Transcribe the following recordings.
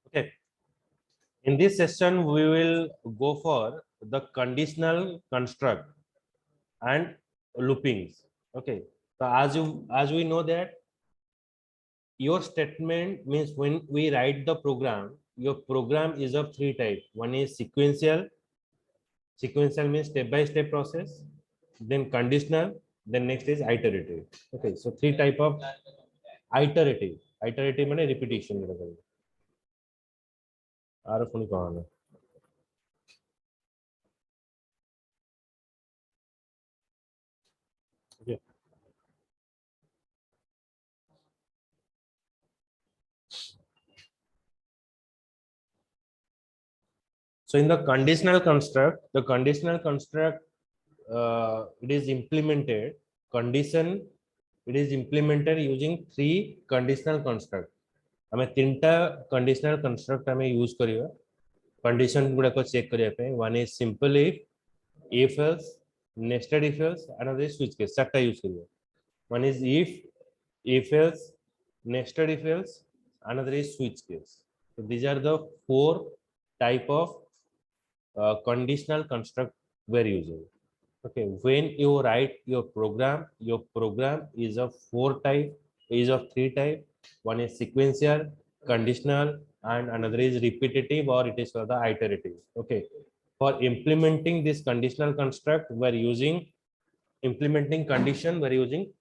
Okay. In this session, we will go for the conditional construct and loopings. Okay. So as we know that your statement means when we write the program, your program is of three types. One is sequential. Sequential means step by step process. Then conditional. Then next is iterative. Okay. So three type of iterative. Iterative means repetition. आर पुणी कौन है So in the conditional construct, it is implemented condition. It is implemented using three conditional construct. हमें तीनटा conditional construct हमें use करियो condition गुड़ा को check करियो पे. One is simple if else, nested if else, another is switch case. चारटा use करियो. One is if else, nested if else, another is switch case. So these are the four type of conditional construct we're using. Okay, when you write your program is of four type, is of three type. One is sequential, conditional, and another is repetitive, or it is called the iterative. Okay, for implementing this conditional construct, we're using implementing condition. We're using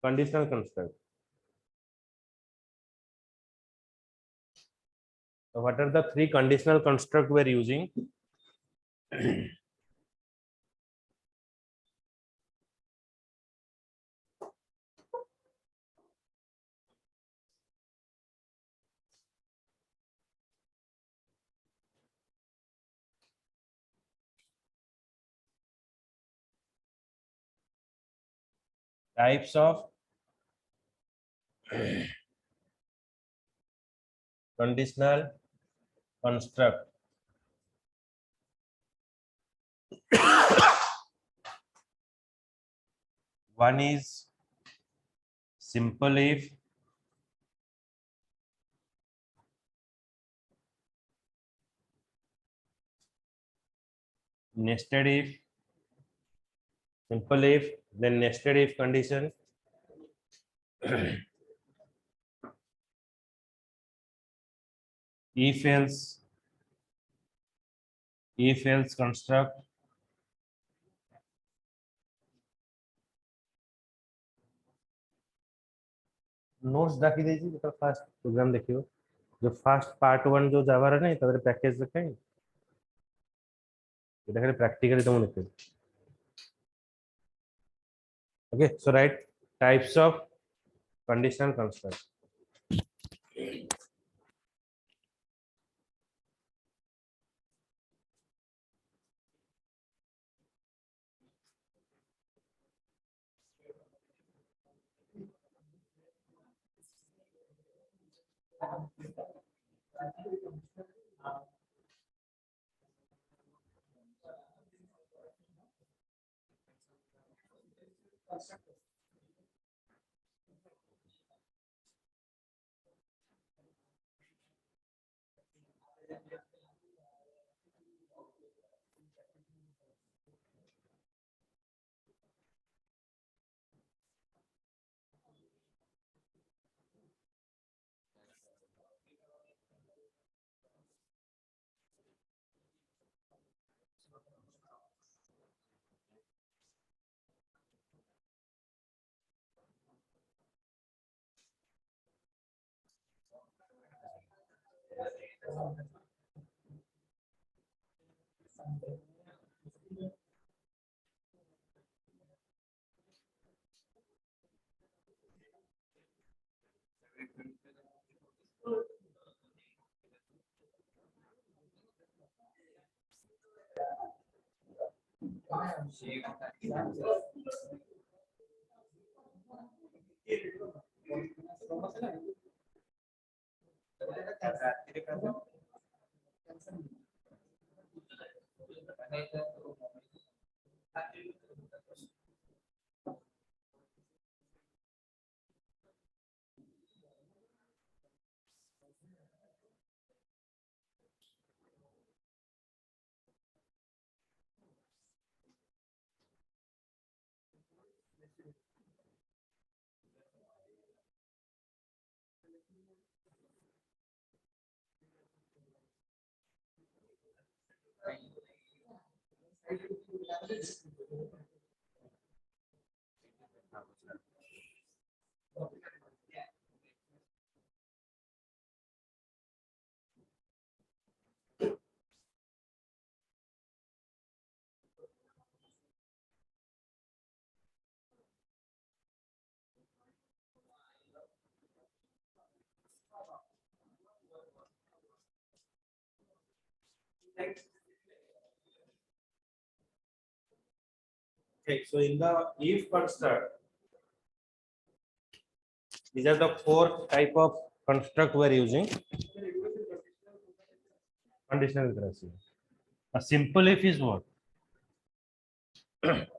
conditional construct. So what are the three conditional construct we're using? Types of conditional construct. One is simple if, nested if, simple if, then nested if condition. If else construct. Notes डाकी दीजिए तो fast programme देखियो जो fast part 1 जो जावा रे नहीं तदरे package देखाई এটা খালি প্র্যাকটিক্যালি তোমরা দেখতে okay so right types of conditional construct Okay, so in the if construct, these are the four type of construct we're using. Conditional aggressive. A simple if is what?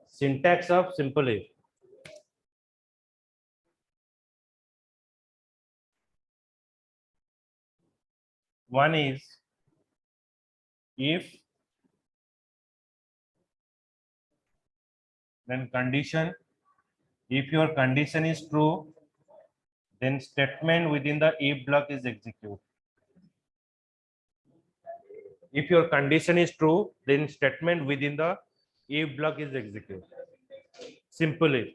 Syntax of simple if. One is if, then condition. If your condition is true, then statement within the if block is executed. If your condition is true, then statement within the if block is executed. Simple if.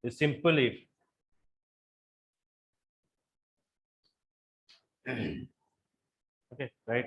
A simple if. Okay, right?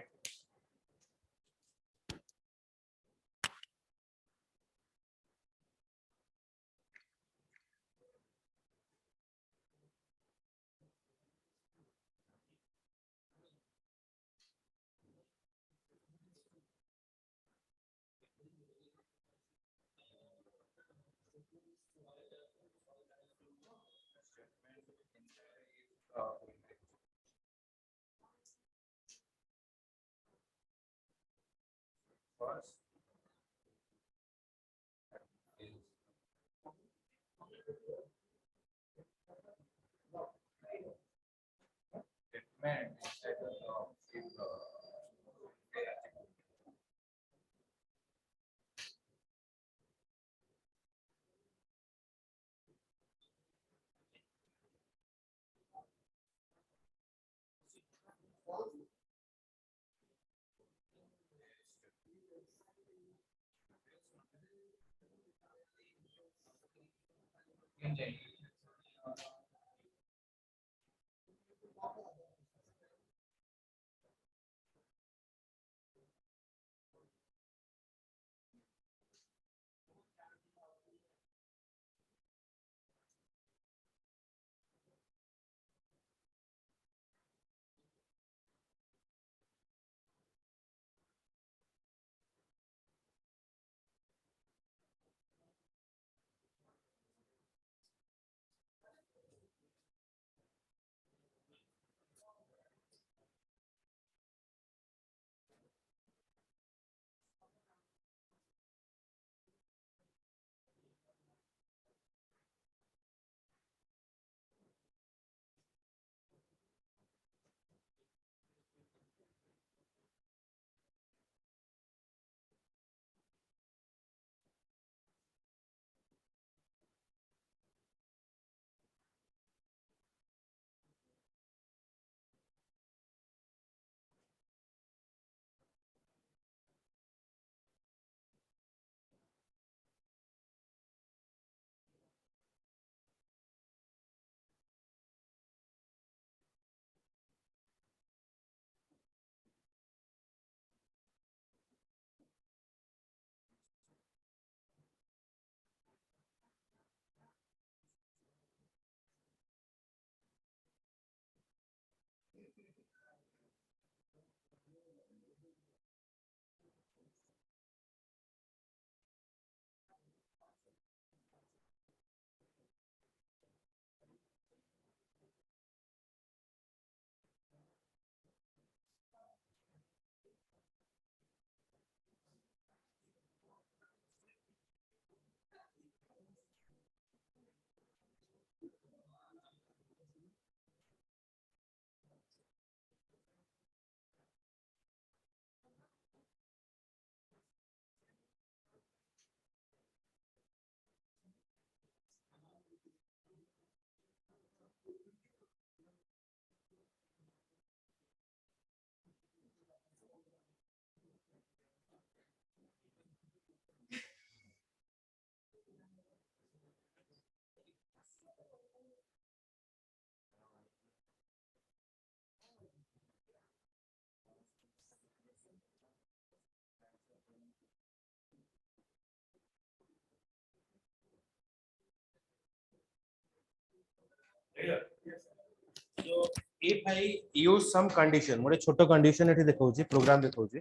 So if I use some condition, मोरे छोटो condition एठी देखौची program देखौची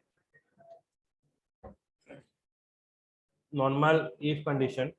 normal if condition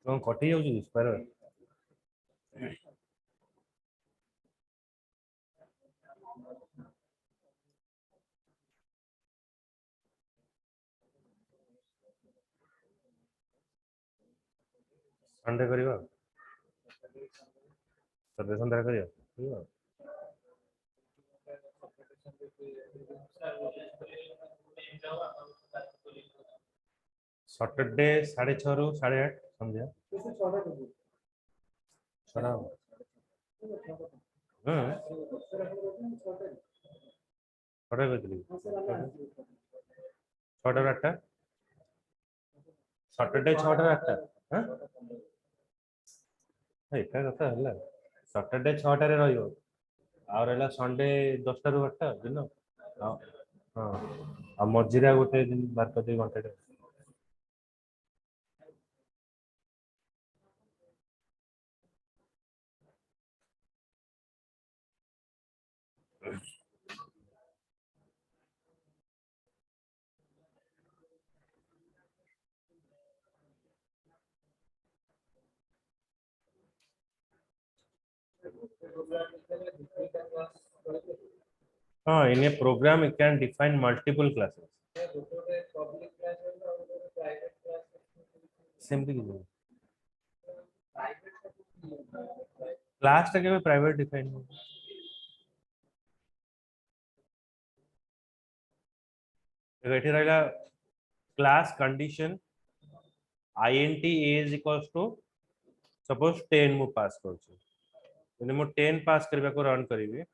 तो कटी जाउची square Sunday करिवा सर्वे Sunday करिवा ठीक है Saturday 6:30 रु 8:30 संध्या छड़ा हां छड़ा बजली 6:08 सैटरडे 6:08 हां एका कथा हला सैटरडे 6:00 रे रहियो आ रहला संडे 10:00 रु 8:00 दिन हां आ मझिरा गोटे दिन 12 घंटे हाँ in a program you can define multiple classes सेमती की क्लास टा केबे प्राइवेट डिफाइन एठी रहला class condition int a is equals to suppose 10 मु पास करछु यदि मु 10 पास करबा को रन करिवे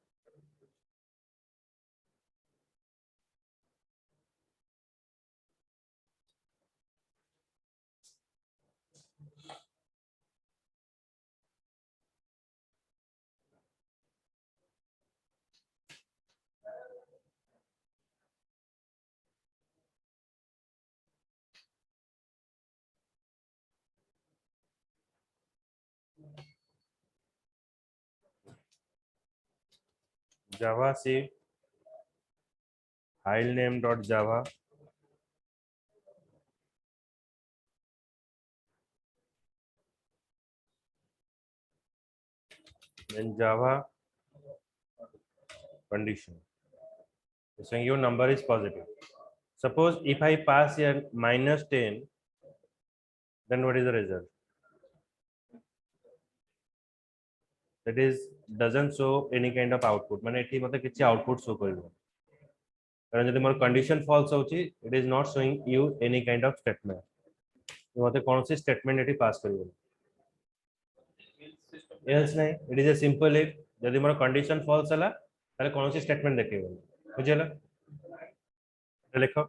java c file name dot java then java condition saying your number is positive suppose if I pass here -10 then what is the result that is doesn't show any kind of output माने एठी मते किछि output show करबो कारण जदि मोर condition false होची it is not showing you any kind of statement मते कोनसी स्टेटमेंट एठी पास करबो एल्स नहीं it is a simple if जदि मोर कंडीशन फॉल्स हला ताले कोनसी स्टेटमेंट देखेबो बुझियला लिखो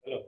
हेलो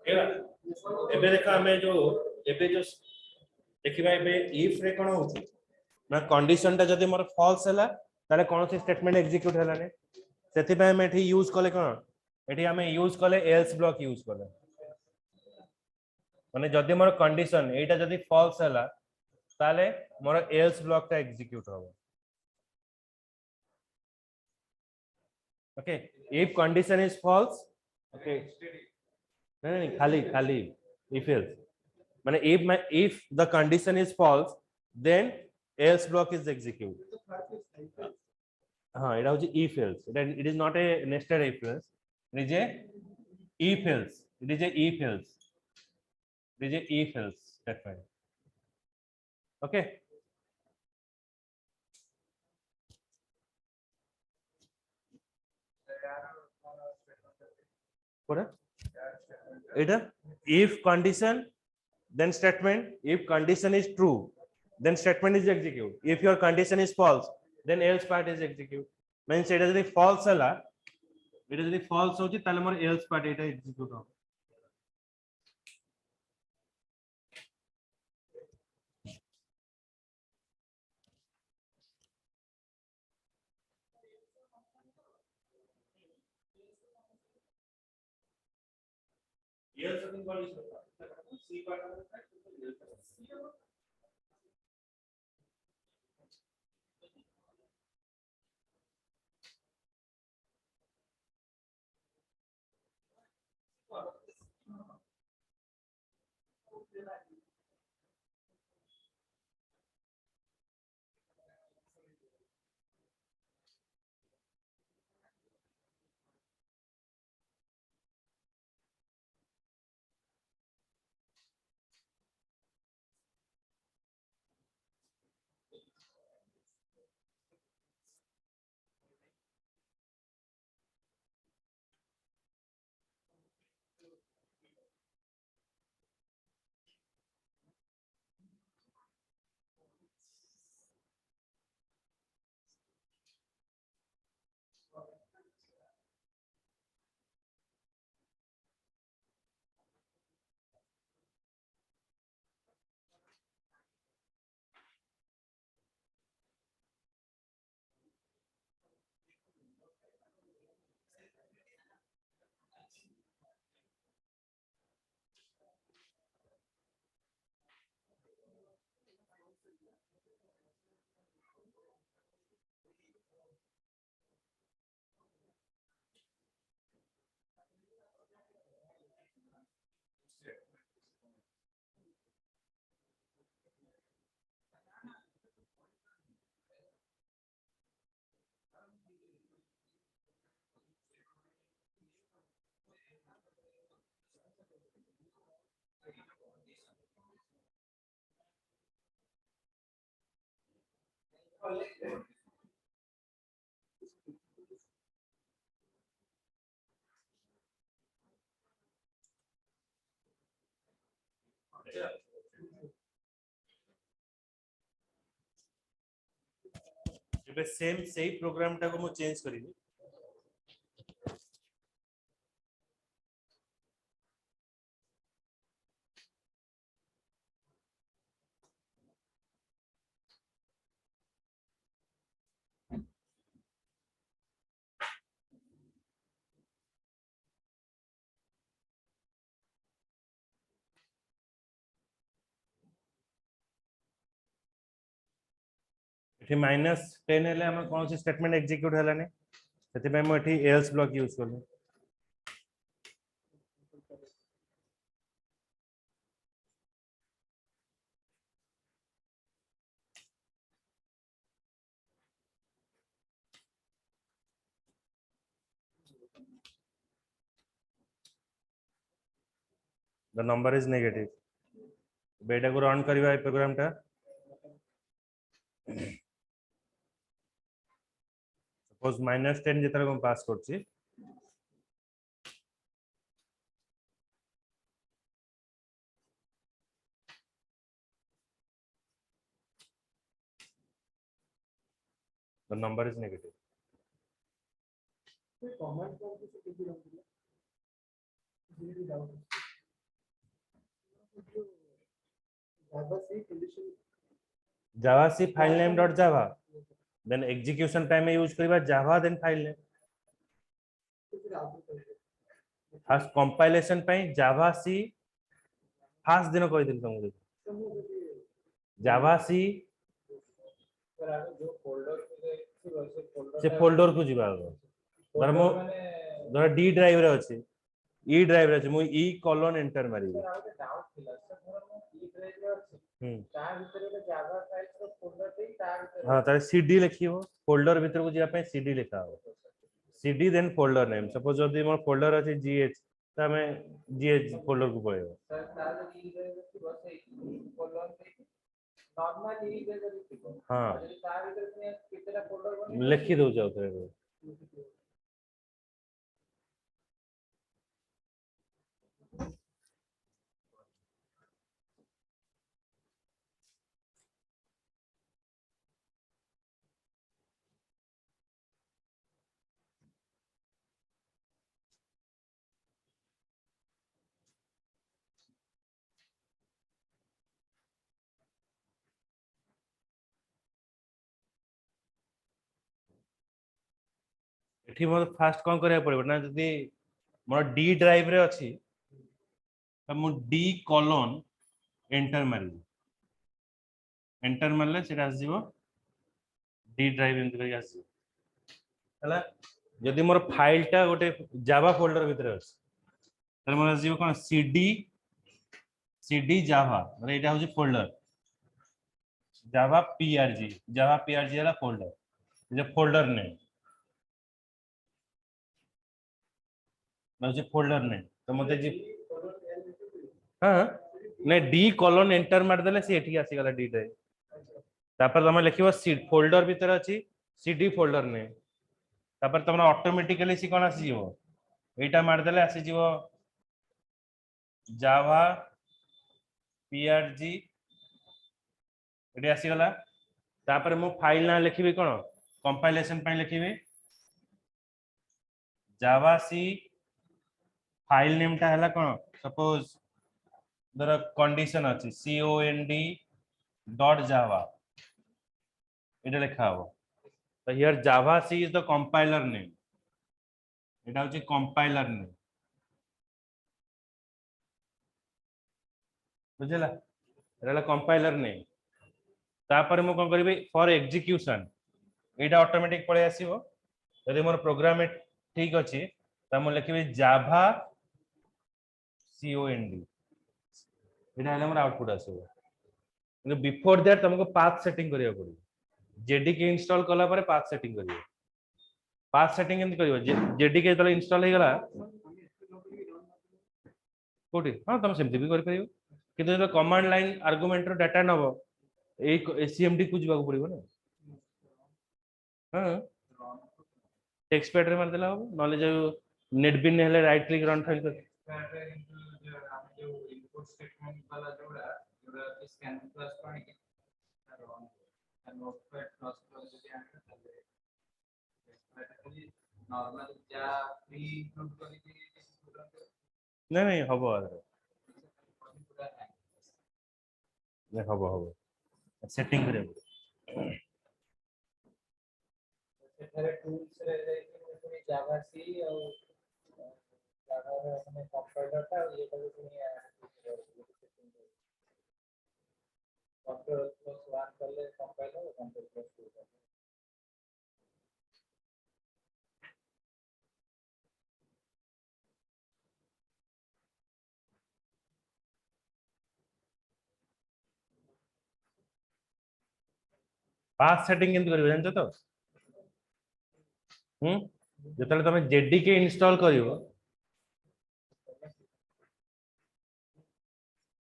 एबे देखा हमें जो एबे जो देखिबा एबे इफ रे कोन होची ना कंडीशन ता जदी मोर फॉल्स हला ताले कोन से स्टेटमेंट एग्जीक्यूट हला ने सेति पे हम एठी यूज कले कोन एठी हमें यूज कले एल्स ब्लॉक यूज कले माने जदी मोर कंडीशन एटा जदी फॉल्स हला ताले मोर एल्स ब्लॉक ता एग्जीक्यूट होबो okay if condition is false okay नहीं खाली खाली if else माने if the condition is false then else block is execute हाँ এটা হচ্ছে if else it is not a nested if else it is a if else it is a if else it is a if else statement okay what এটা if condition then statement if condition is true then statement is execute if your condition is false then else part is execute means এটা যদি false হলা এটা যদি false হচ্ছে তাহলে মোর else part এটা execute হবে else something condition c part ଏବେ ସେମ୍ ସେଇ ପ୍ରୋଗ୍ରାମ ଟାକୁ ମୁଁ ଚେଞ୍ଜ କରିବି। एठी -10 हेले हम कौन सी स्टेटमेंट एग्जीक्यूट हलाने सेति पे मैं एठी एल्स ब्लॉक यूज करलु। The number is negative. बेटा को रन करबा ए प्रोग्राम टा सपोज -10 जेतरा को पास करछि the number is negative. Javac file name dot java then execution time में यूज करबा java then file name. First compilation पे जावा सी फर्स्ट दिन कहि दिन तुमको जावा सी से फोल्डर को जीवा धर मो धर डी ड्राइव रे अछि ई ड्राइव रे अछि मु ई कोलन एंटर मारी हां तारे सीडी लिखियो फोल्डर भीतर को जीवा पे सीडी लिखा हो CD then folder name suppose जदी मोर फोल्डर अछि जीएच त हमें जीएच फोल्डर को पळेबो हां लिखि दो जाओ थे एठी मोर फास्ट कोन करिया पड़िबो ना जदी मोर डी ड्राइव रे अछि त मु डी कोलन एंटर मारी एंटर मारले सेटा आसीबो डी ड्राइव एंटर करी आसी हला जदी मोर फाइल टा गोटे जावा फोल्डर भीतर अछि त मोर आसीबो कोन सीडी जावा माने एटा होची फोल्डर जावा पीआरजी हला फोल्डर जे फोल्डर नेम म्हणजे फोल्डर नेम तो मते जी हां ने डी कोलन एंटर मार देले से एठी आसी गला डी ड्राइव तापर तमे लिखिबो सी फोल्डर भीतर अछि सीडी फोल्डर नेम तापर तमरा ऑटोमेटिकली सी कोन आसी जीवो एटा मार देले आसी जीवो जावा पीआरजी एठी आसी गला तापर मो फाइल ना लिखिबी कोन कंपाइलेशन पय लिखिबी जावा सी फाइल नेम टा हला कोन सपोज दर कंडीशन अछि cond.java एटा लिखा हो तो here javac is the compiler name एटा होची कंपाइलर नेम बुझला एटा कंपाइलर नेम तापर मु कोन करबी फॉर एग्जीक्यूशन एटा ऑटोमेटिक पळे आसीबो यदि मोर प्रोग्राम ठीक अछि त मु लिखबी जावा cond एटा हला मोर आउटपुट आसीबो कि बिफोर दैट तुमको पाथ सेटिंग करिया पड़ो जेडीके इंस्टॉल कला परे पाथ सेटिंग करियो पाथ सेटिंग केमति करियो जेडीके तले इंस्टॉल हे गला कोठी हां तुम सेमति भी कर परियो किंतु जो कमांड लाइन आर्गुमेंट रो डाटा नबो ए सीएमडी को जीवा पड़िबो ना। हां टेक्स्ट पैड रे मार देला हो नले जो नेटबिन हेले राइट क्लिक रन फाइल कर जो इनपुट स्टेटमेंट वाला जोड़ा जोड़ा स्कैन प्लस पानी के नोटपैड प्लस प्लस जो आने ताले नॉर्मल जा फ्री इंक्लूड करके नहीं हबो हबो हबो सेटिंग करे सेठारे टूल्स रे पुनी जावा सी और जावा रे अपने कंपाइलर था ये तो पुनी कंट्रोल प्लस 1 कर ले कंपाइलर कंट्रोल प्लस 2 कर पास सेटिंग केमति करियो जानछ तो जेतले तमे जेडीके इंस्टॉल करियो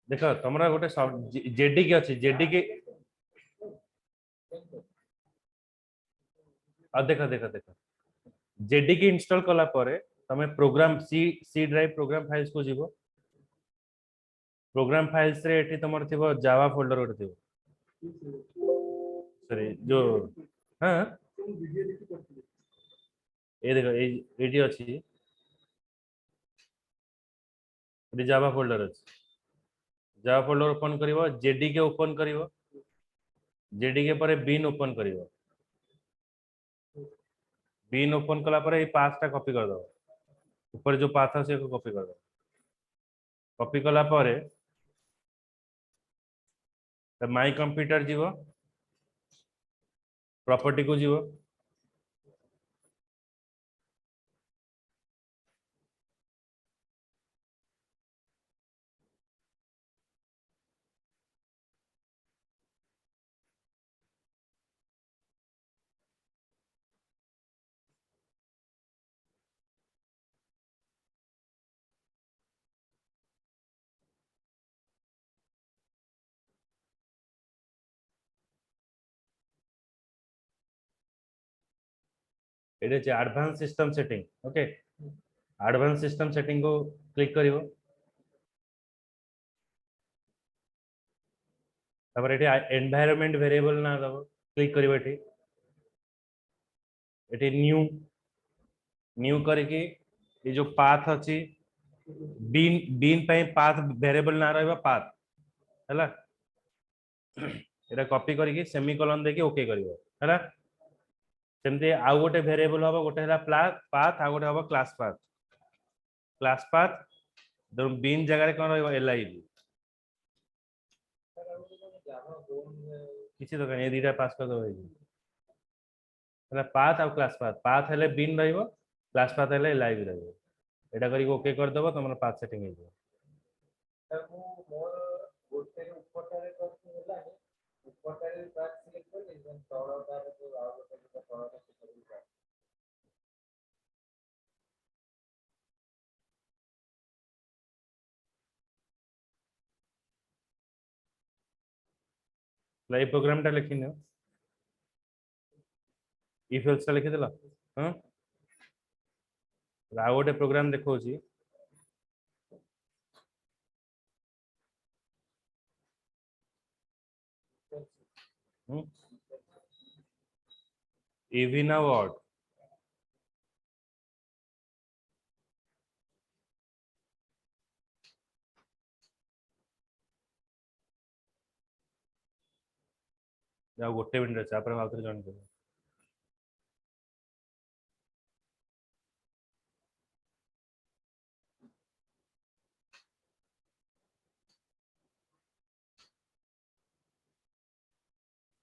देखो तमरा गोटे जेडीके अछि जेडीके आ देखो देखो देखो जेडीके इंस्टॉल कला परे तमे program C drive program files को जीवो प्रोग्राम फाइल्स रे एठी तमर थिबो जावा फोल्डर गोटे थिबो सॉरी जो हां ए देखो एडी अछि एडी जावा फोल्डर अछि जावा फोल्डर ओपन करिवो जेडीके ओपन करिवो जेडीके परे बिन ओपन करिवो बिन ओपन कला परे ए पाथ टा कॉपी कर दो ऊपर जो पाथ है को कॉपी कर दो कॉपी कला परे तो माय कंप्यूटर जीवो प्रॉपर्टी को जीवो एडे जे advance system setting okay advance system setting को क्लिक करिवो तबर एटी एनवायरनमेंट वेरिएबल ना दबो क्लिक करिवो एटी न्यू न्यू करके ये जो पाथ अछि बीन बीन पे पाथ वेरिएबल ना रहबा पाथ हैला एटा कॉपी करके सेमीकोलन देके ओके करिवो हैला सेमते आउ गोटे वेरिएबल हबो गोटे हैला पाथ आ गोटे हबो क्लास पाथ दो बीन जगह रे कोन रहबो एलआई किसी तो कने दीटा पास कर दो हैला पाथ आ क्लास पाथ हेले बीन रहबो क्लास पाथ हेले एलआई रहबो एटा करी ओके कर दबो तमन पाथ सेटिंग हो जाबो मोर गोटे ऊपर टारे करछि होला ऊपर टारे पाथ सिलेक्ट कर देन तळ टारे तो आउ गोटे तळ टारे कर लाइव प्रोग्राम टा लिखिनो इफ एल्स टा लिखि देला हां आ गोटे प्रोग्राम देखौ छी even a word या गोटे मिनिट चापर आउथरे जॉइन कर